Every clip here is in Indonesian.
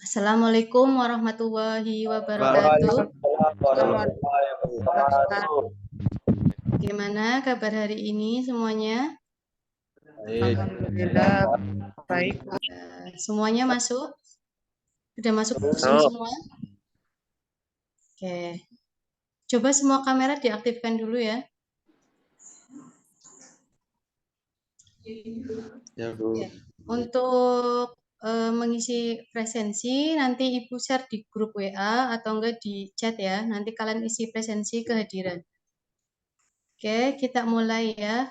Assalamualaikum warahmatullahi wabarakatuh. Gimana kabar hari ini semuanya? Alhamdulillah baik. Semuanya masuk? Sudah masuk semua? Oke. Coba semua kamera diaktifkan dulu ya. Ya, Bu. Untuk mengisi presensi nanti Ibu share di grup WA atau enggak di chat ya. Nanti kalian isi presensi kehadiran. Oke, kita mulai ya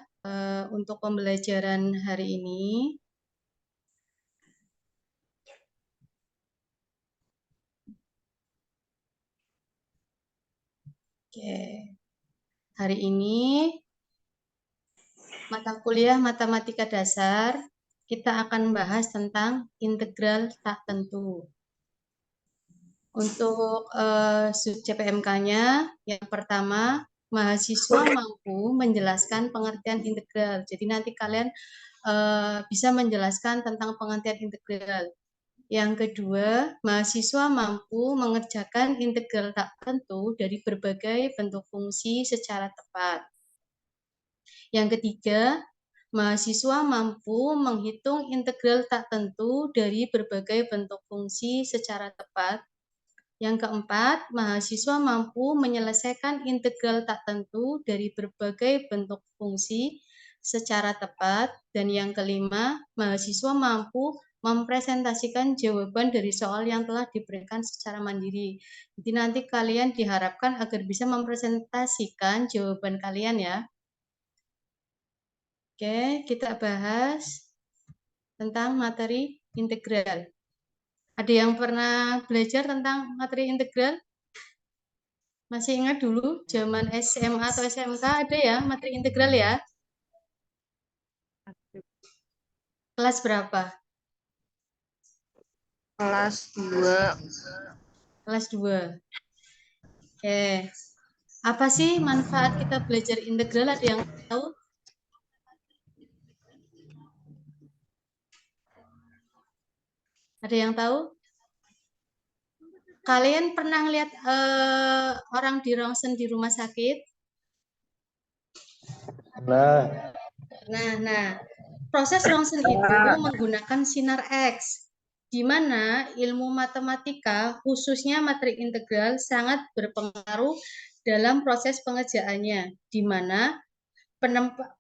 untuk pembelajaran hari ini. Oke. Hari ini mata kuliah matematika dasar kita akan bahas tentang integral tak tentu. Untuk subjek PMK-nya yang pertama, mahasiswa mampu menjelaskan pengertian integral. Jadi nanti kalian bisa menjelaskan tentang pengertian integral. Yang kedua, mahasiswa mampu mengerjakan integral tak tentu dari berbagai bentuk fungsi secara tepat. Yang ketiga, mahasiswa mampu menghitung integral tak tentu dari berbagai bentuk fungsi secara tepat. Yang keempat, mahasiswa mampu menyelesaikan integral tak tentu dari berbagai bentuk fungsi secara tepat. Dan yang kelima, mahasiswa mampu mempresentasikan jawaban dari soal yang telah diberikan secara mandiri. Jadi nanti kalian diharapkan agar bisa mempresentasikan jawaban kalian ya. Oke, kita bahas tentang materi integral. Ada yang pernah belajar tentang materi integral? Masih ingat dulu zaman SMA atau SMK ada ya materi integral ya? Kelas berapa? Kelas 2. Kelas 2. Oke. Apa sih manfaat kita belajar integral? Ada yang tahu? Ada yang tahu? Kalian pernah lihat orang di rongsen di rumah sakit? Nah, proses rongsen itu menggunakan sinar X, di mana ilmu matematika, khususnya materi integral, sangat berpengaruh dalam proses pengerjaannya, di mana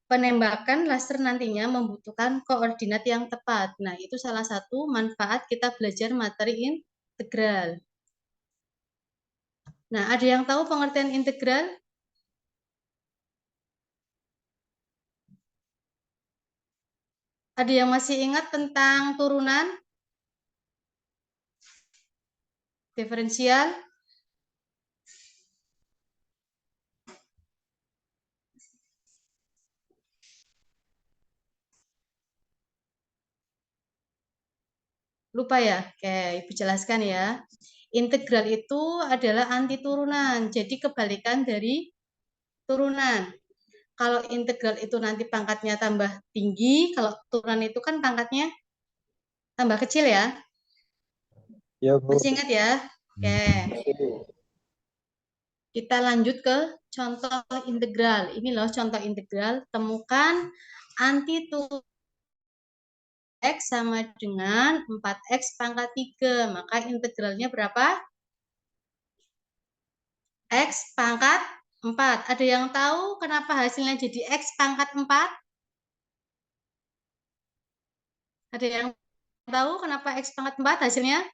penembakan laser nantinya membutuhkan koordinat yang tepat. Nah, itu salah satu manfaat kita belajar materi integral. Nah, ada yang tahu pengertian integral? Ada yang masih ingat tentang turunan? Diferensial? Lupa ya? Oke, Ibu jelaskan ya. Integral itu adalah anti turunan, jadi kebalikan dari turunan. Kalau integral itu nanti pangkatnya tambah tinggi, kalau turunan itu kan pangkatnya tambah kecil ya. Ya, Bu. Masih ingat ya? Oke. Kita lanjut ke contoh integral. Ini loh contoh integral. Temukan anti turunan X sama dengan 4X pangkat 3. Maka integralnya berapa? X pangkat 4. Ada yang tahu kenapa hasilnya jadi X pangkat 4? Ada yang tahu kenapa X pangkat 4 hasilnya?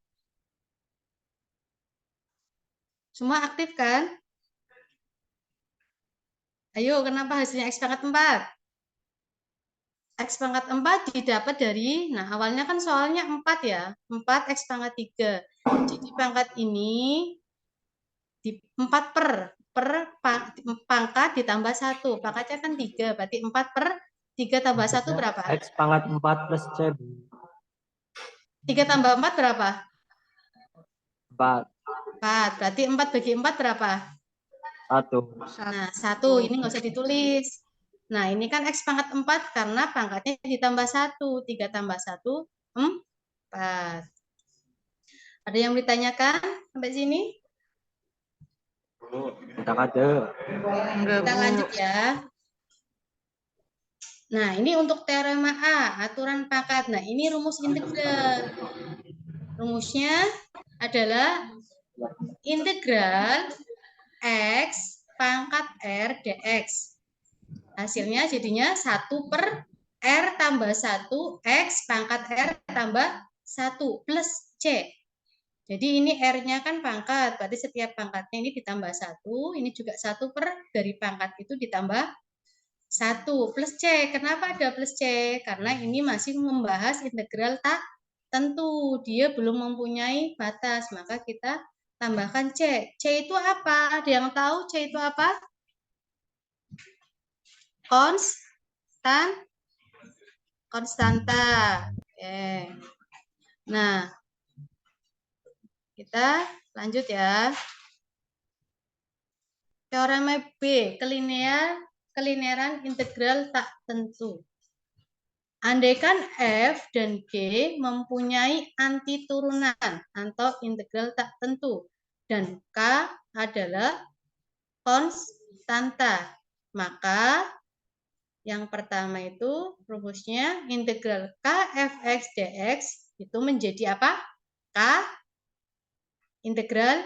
Semua aktif kan? Ayo, kenapa hasilnya X pangkat 4? X pangkat 4 didapat dari, nah awalnya kan soalnya 4 ya. 4 X pangkat 3. Jadi pangkat ini 4 per pangkat ditambah 1. Pangkatnya kan 3, berarti 4 per 3 tambah 1 berapa? X pangkat 4 plus C. 3 tambah 4 berapa? 4. 4. Berarti 4 bagi 4 berapa? 1. Nah, 1. Ini nggak usah ditulis. Nah, ini kan X pangkat 4 karena pangkatnya ditambah 1. 3 tambah 1, 4. Ada yang ditanyakan sampai sini? Tidak ada. Enggak, Kita Bu. lanjut ya. Nah, ini untuk teorema A, aturan pangkat. Nah, ini rumus integral. Rumusnya adalah integral X pangkat R dx. Hasilnya jadinya 1 per R tambah 1 X pangkat R tambah 1 plus C. Jadi ini R-nya kan pangkat, berarti setiap pangkatnya ini ditambah 1, ini juga 1 per dari pangkat itu ditambah 1 plus C. Kenapa ada plus C? Karena ini masih membahas integral tak tentu. Dia belum mempunyai batas, maka kita tambahkan C. C itu apa? Ada yang tahu C itu apa? Konstanta. Oke. Nah, kita lanjut ya. Teorema B, kelinearan integral tak tentu. Andaikan F dan G mempunyai antiturunan atau integral tak tentu dan K adalah konstanta, maka yang pertama itu rumusnya integral K fx dx itu menjadi apa? K integral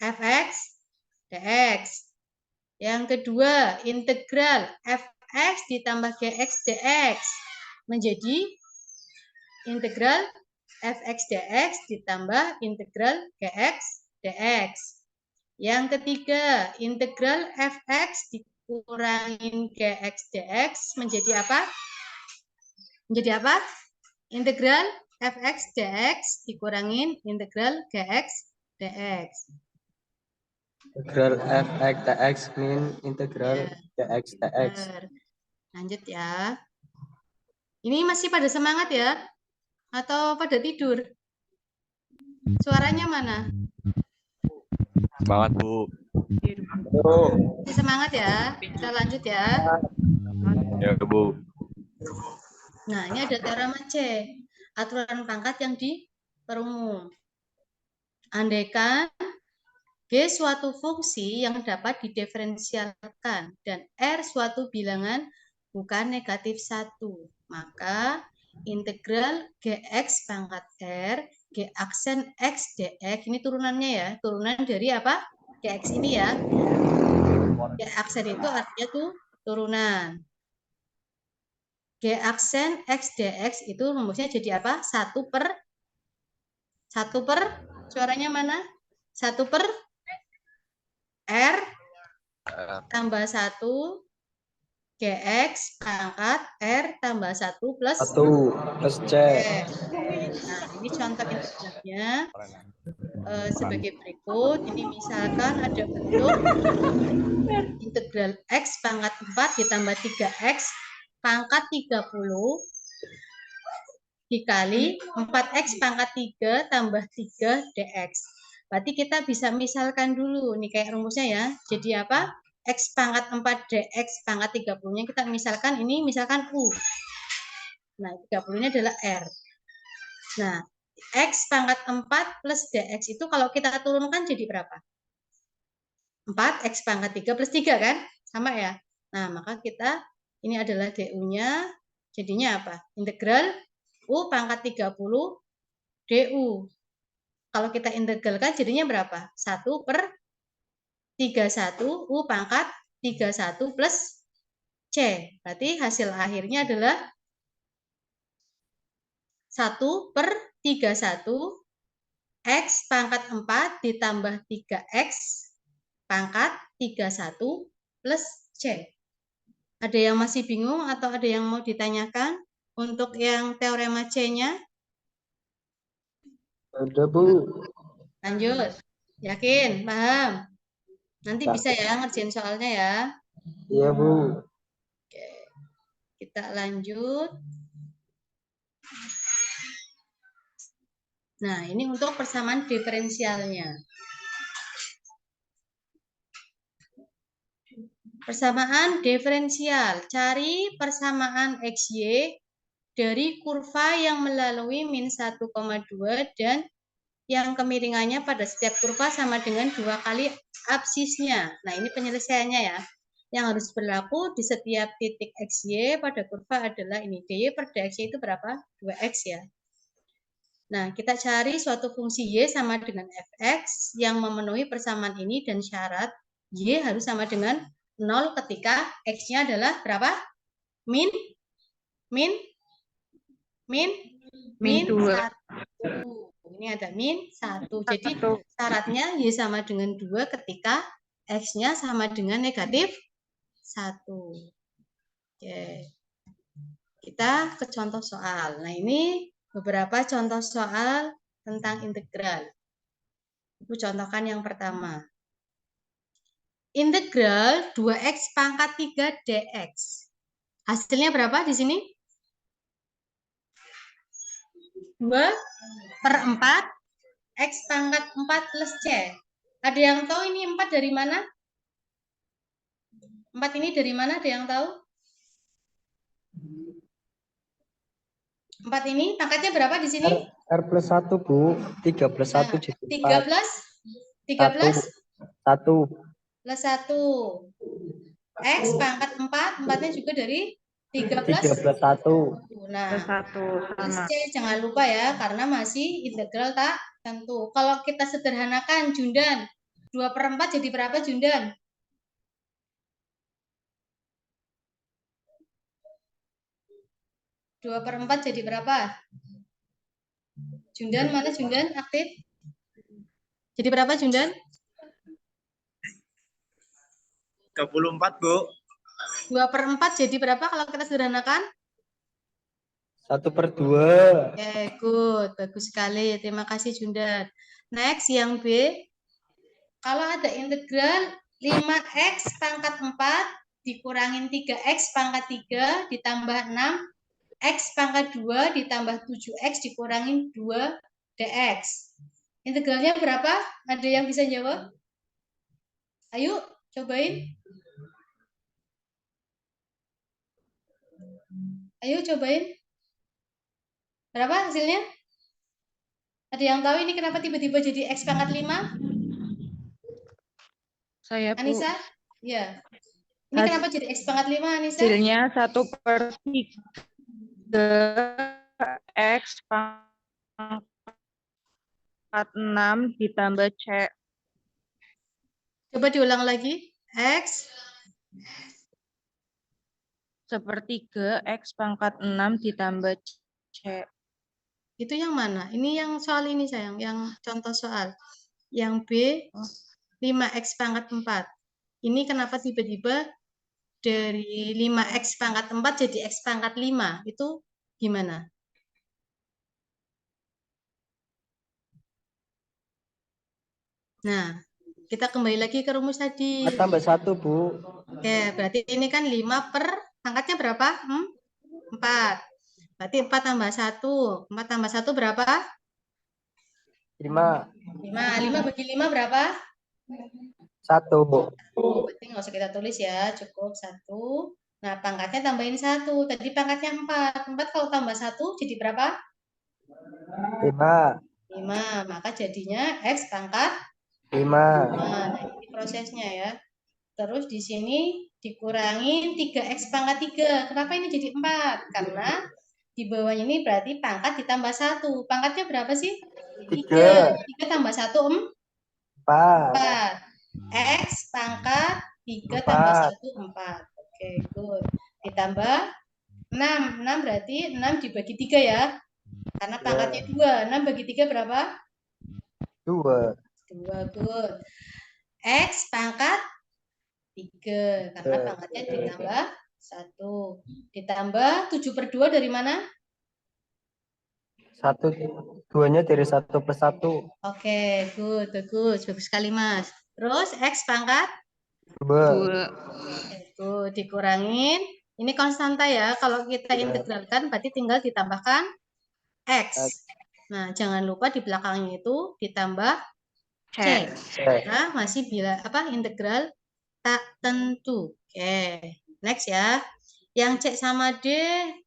fx dx. Yang kedua, integral fx ditambah gx dx menjadi integral fx dx ditambah integral gx dx. Yang ketiga, integral fx dikurangin gx dx menjadi apa? Menjadi apa? Integral fx dx dikurangin integral gx dx. Integral fx dx min integral dx dx. Lanjut ya. Ini masih pada semangat ya? Atau pada tidur? Suaranya mana? Semangat, Bu. Masih semangat ya? Kita lanjut ya. Ya, Bu. Nah, ini ada teorema C. Aturan pangkat yang diperumum. Andaikan G suatu fungsi yang dapat didiferensialkan dan R suatu bilangan bukan negatif 1, maka integral Gx pangkat R, G aksen X dx, ini turunannya ya, turunan dari apa? Gx ini ya. G aksen itu artinya tuh turunan. G aksen X dx itu rumusnya jadi apa? 1 per suaranya mana? 1 per R tambah 1 Gx pangkat R tambah 1 plus 1 plus C. Nah, ini contoh integralnya sebagai berikut. Ini misalkan ada bentuk integral X pangkat 4 ditambah 3X pangkat 30 dikali 4X pangkat 3 tambah 3 dx. Berarti kita bisa misalkan dulu, nih kayak rumusnya ya. Jadi apa? X pangkat 4 dx pangkat 30-nya kita misalkan, ini misalkan U. Nah, 30-nya adalah R. Nah, X pangkat 4 plus dx itu kalau kita turunkan jadi berapa? 4 X pangkat 3 plus 3 kan? Sama ya? Nah, maka kita, ini adalah du-nya, jadinya apa? Integral U pangkat 30 du. Kalau kita integralkan jadinya berapa? 1 per 31 U pangkat 31 plus C. Berarti hasil akhirnya adalah 1 per 31 X pangkat 4 ditambah 3X pangkat 31 plus C. Ada yang masih bingung atau ada yang mau ditanyakan untuk yang teorema C-nya? Ada, Bu. Lanjut. Yakin? Paham? Nanti bisa ya ngerjain soalnya ya. Iya, Bu. Oke. Kita lanjut. Nah, ini untuk persamaan diferensialnya. Persamaan diferensial. Cari persamaan XY dari kurva yang melalui min 1,2 dan yang kemiringannya pada setiap kurva sama dengan 2 kali absisnya. Nah, ini penyelesaiannya ya. Yang harus berlaku di setiap titik XY pada kurva adalah ini. dy per dx itu berapa? 2x ya. Nah, kita cari suatu fungsi y sama dengan fx yang memenuhi persamaan ini dan syarat y harus sama dengan 0 ketika x-nya adalah berapa? Min 2. 1. Ini ada min 1. Jadi syaratnya y sama dengan 2 ketika x-nya sama dengan negatif 1. Oke. Kita ke contoh soal. Nah, ini beberapa contoh soal tentang integral. Ibu contohkan yang pertama. Integral 2x pangkat 3 dx. Hasilnya berapa di sini? 2/4 x pangkat 4 plus c. Ada yang tahu ini 4 dari mana? 4 ini dari mana? Ada yang tahu? 4 ini pangkatnya berapa di sini? R plus 1, Bu. 3 plus 1 Nah, jadi 3 4. plus 3 plus 1. plus 1. X pangkat 4, 4-nya juga dari 3 plus 1. Nah, Plus 1 plus sama. C jangan lupa ya, karena masih integral tak tentu. Kalau kita sederhanakan, Jundan, 2/4 jadi berapa, Jundan? Dua per 4 jadi berapa? Jundan, mana Jundan? Aktif? Jadi berapa, Jundan? 34, Bu. 2/4 jadi berapa kalau kita sederhanakan? 1/2. Oke, good. Bagus sekali. Terima kasih, Jundan. Next, yang B. Kalau ada integral 5x pangkat 4 dikurangin 3x pangkat 3 ditambah 6x pangkat 2 ditambah 7x dikurangin 2 dx. Integralnya berapa? Ada yang bisa jawab? Ayo, cobain. Ayo, cobain. Berapa hasilnya? Ada yang tahu ini kenapa tiba-tiba jadi x pangkat 5? Saya, Bu. Anissa? Ya. Ini kenapa jadi x pangkat 5, Anissa? Hasilnya 1/3 x pangkat 6 ditambah c. Coba diulang lagi. X 1/3 x pangkat 6 ditambah c. itu yang mana? Ini yang soal ini sayang, yang contoh soal. Yang B 5x pangkat 4. Ini kenapa tiba-tiba dari 5x pangkat 4 jadi x pangkat 5? Itu gimana? Nah, kita kembali lagi ke rumus tadi. 4 tambah 1, Bu. Oke, berarti ini kan 5 per pangkatnya berapa? 4. Berarti 4 tambah 1. 4 tambah 1 berapa? 5. 5 bagi 5 berapa? 1, Bu. Berarti nggak usah kita tulis ya, cukup 1. Nah, pangkatnya tambahin 1. Tadi pangkatnya 4. 4 kalau tambah 1 jadi berapa? 5. 5. Maka jadinya x pangkat 5. Nah, ini prosesnya ya. Terus di sini dikurangin 3x pangkat 3. Kenapa ini jadi 4? Karena di bawah ini berarti pangkat ditambah 1. Pangkatnya berapa sih? 3. 3 tambah 1, 4. 4. X pangkat 3 tambah 1, 4. Oke, good. Ditambah 6. 6 berarti 6 dibagi 3 ya. Karena pangkatnya 2. 6 bagi 3 berapa? 2. 2, good. X pangkat 3. Karena pangkatnya ditambah 1. Ditambah 7/2 dari mana? 1. 2-nya dari 1 plus 1. Oke, good, bagus. Bagus sekali, Mas. Terus X pangkat 2. Good, dikurangin. Ini konstanta ya. Kalau kita integralkan berarti tinggal ditambahkan X. Nah, jangan lupa di belakangnya itu ditambah C. Karena masih integral tak tentu. Oke, next ya. Yang C sama D,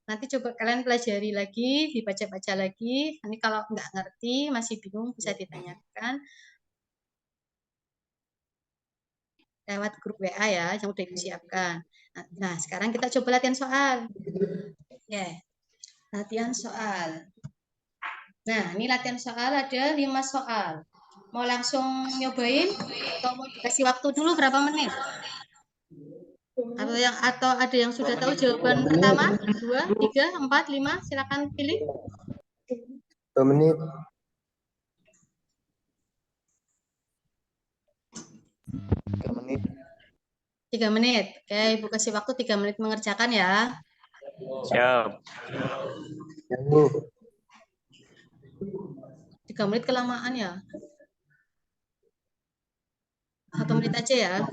nanti coba kalian pelajari lagi, dibaca-baca lagi. Nanti kalau nggak ngerti, masih bingung, bisa ditanyakan lewat grup WA ya, yang udah disiapkan. Nah, sekarang kita coba latihan soal. Ya, latihan soal. Nah, ini latihan soal ada 5 soal. Mau langsung nyobain atau mau dikasih waktu dulu berapa menit? Atau ada yang sudah tahu jawaban pertama, 2, 3, 4, 5, silakan pilih. 2 menit. 3 menit. 3 menit. Oke, Ibu kasih waktu 3 menit mengerjakan ya. Siap. Ya, Bu. 3 menit kelamaan ya. 1 menit aja ya.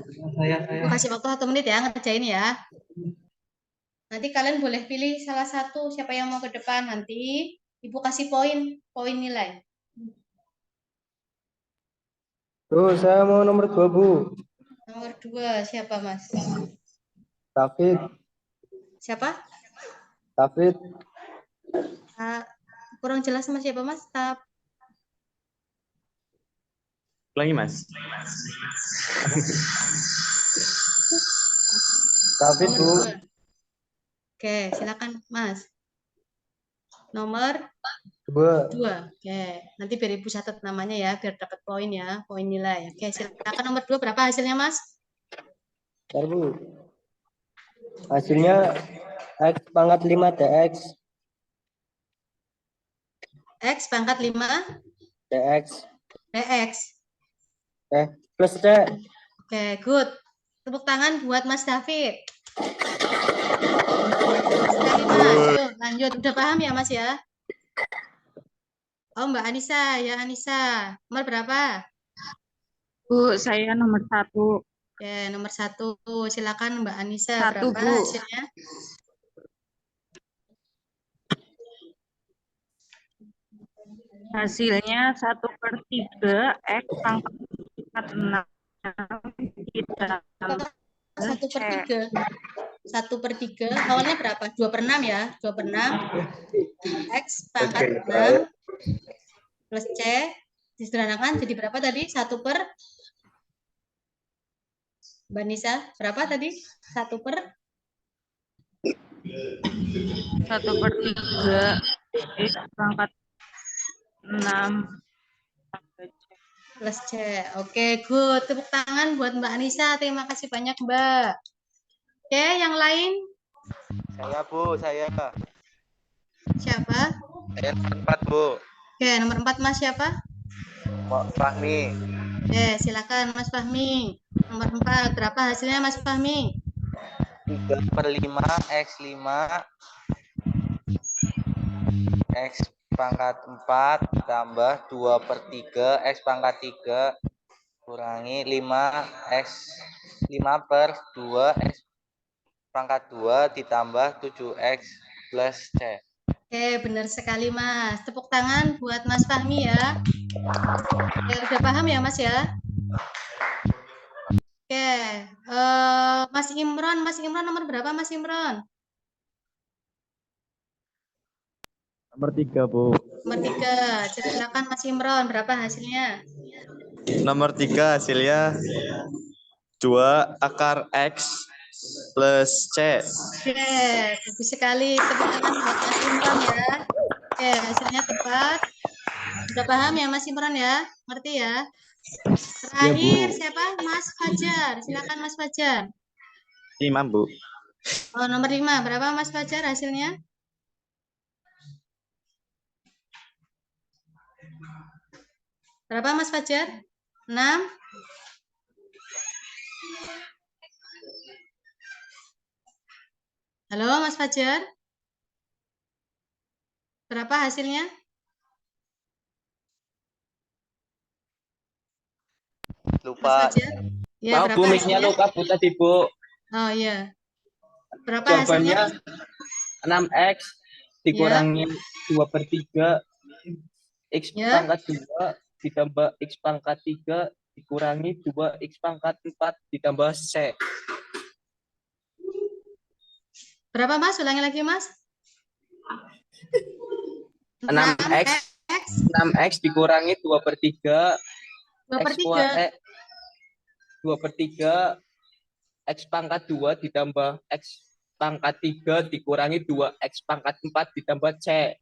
Ibu kasih waktu 1 menit ya, ngerjain ya. Nanti kalian boleh pilih salah satu siapa yang mau ke depan. Nanti Ibu kasih poin nilai. Bu, saya mau nomor 2, Bu. Nomor 2 siapa, Mas? David. Siapa? David. Kurang jelas sama siapa, Mas? Ulangi, Mas. David, Nomor Bu. 2. Oke, silakan, Mas. Nomor 2. 2. Oke, nanti biar Ibu catat namanya ya, biar dapat poin ya, poin nilai. Oke, silakan nomor 2 berapa hasilnya, Mas? Bentar, Bu. Hasilnya X pangkat 5 DX. X pangkat 5 DX. DX. Plus C. Oke, good. Tepuk tangan buat Mas David. Sekali, Mas. Yuk, lanjut. Udah paham ya, Mas ya? Oh, Mbak Anissa. Ya, Anissa. Nomor berapa? Bu, saya nomor 1. Oke, nomor 1. Silakan Mbak Anissa. 1, Berapa Bu. hasilnya? Hasilnya 1/3 X pangkat 6 ditambah 1/3. 1/3. Awalnya berapa? 2/6 ya. 2/6. X pangkat 6 plus C. Disederhanakan jadi berapa tadi? 1 per Mbak Nisa, berapa tadi? 1 per 1/3 X pangkat 6 plus C. Oke, good. Tepuk tangan buat Mbak Anissa. Terima kasih banyak, Mbak. Oke, yang lain? Saya, Bu, saya. Siapa? Saya nomor 4, Bu. Oke, nomor 4 Mas siapa? Pak Fahmi. Oke, silakan Mas Fahmi. Nomor 4, berapa hasilnya Mas Fahmi? 3/5 X5 X pangkat 4 tambah 2/3 X pangkat 3 kurangi 5 X 5/2 X pangkat 2 ditambah 7X plus C. Oke, benar sekali Mas. Tepuk tangan buat Mas Fahmi ya. Oke, udah paham ya Mas ya? Oke, Mas Imron nomor berapa Mas Imron? Nomor 3, Bu. Nomor 3. Silakan Mas Imron, berapa hasilnya? Nomor 3 hasilnya 2 akar X plus C. Oke, bagus sekali. Tepuk tangan buat Mas Imron ya. Oke, hasilnya tepat. Udah paham ya Mas Imron ya? Ngerti ya? Terakhir siapa? Mas Fajar. Silakan Mas Fajar. 5, Bu. Oh, nomor 5. Berapa Mas Fajar hasilnya? Berapa Mas Fajar? 6. Halo Mas Fajar. Berapa hasilnya? Mas Lupa. Fajar? Ya, Mau, berapa Bu, mic-nya hasilnya? lupa, Bu, tadi, Bu. Oh iya. Berapa hasilnya? Jawabannya 6X dikurangi 2/3 X Ya. pangkat 2 ditambah X pangkat 3 dikurangi 2X pangkat 4 ditambah C. Berapa Mas? Ulangi lagi Mas. 6x 6x dikurangi 2/3 2/3 x pangkat 2 ditambah x pangkat 3 dikurangi 2x pangkat 4 ditambah c.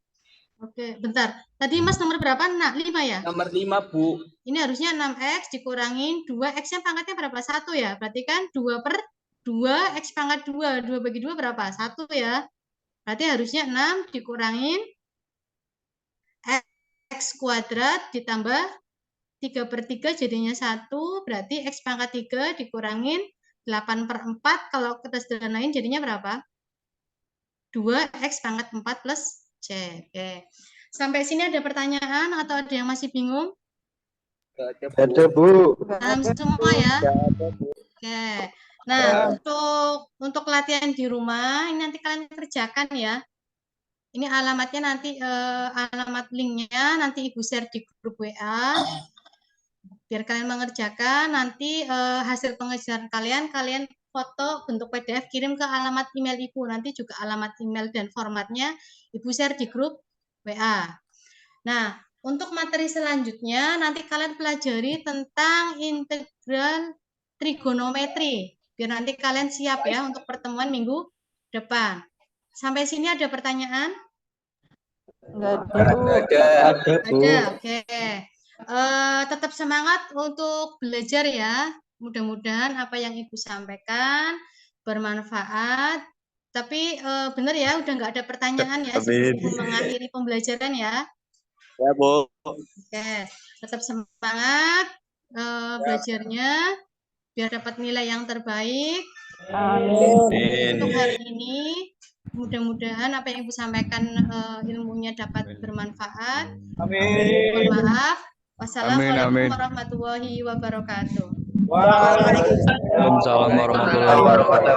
Oke, bentar. Tadi Mas nomor berapa? Nah, 5 ya? Nomor 5, Bu. Ini harusnya 6x dikurangin 2, x-nya pangkatnya berapa? 1 ya? Berarti kan 2/2, x pangkat 2. 2 bagi 2 berapa? 1 ya? Berarti harusnya 6 dikurangin x kuadrat ditambah 3/3 jadinya 1. Berarti x pangkat 3 dikurangin 8/4. Kalau kita sederhanain jadinya berapa? 2x pangkat 4 plus C. Oke. Sampai sini ada pertanyaan atau ada yang masih bingung? Ada, Bu. Paham semua ya? Oke. Nah, untuk latihan di rumah ini nanti kalian kerjakan ya. Ini alamatnya nanti alamat linknya nanti Ibu share di grup WA. Biar kalian mengerjakan nanti hasil pengerjaan kalian foto bentuk PDF kirim ke alamat email Ibu. Nanti juga alamat email dan formatnya Ibu share di grup WA. Nah, untuk materi selanjutnya nanti kalian pelajari tentang integral trigonometri. Biar nanti kalian siap ya untuk pertemuan minggu depan. Sampai sini ada pertanyaan? Ada, Bu. Ada, oke. Tetap semangat untuk belajar ya. Mudah-mudahan apa yang Ibu sampaikan bermanfaat. Tapi benar ya, udah nggak ada pertanyaan ya sebelum mengakhiri pembelajaran ya. Ya, Bu. Oke, tetap semangat belajarnya biar dapat nilai yang terbaik. Untuk hari ini, mudah-mudahan apa yang Ibu sampaikan ilmunya dapat bermanfaat. Mohon maaf. Wassalamualaikum warahmatullahi wabarakatuh. Waalaikumsalam warahmatullahi wabarakatuh.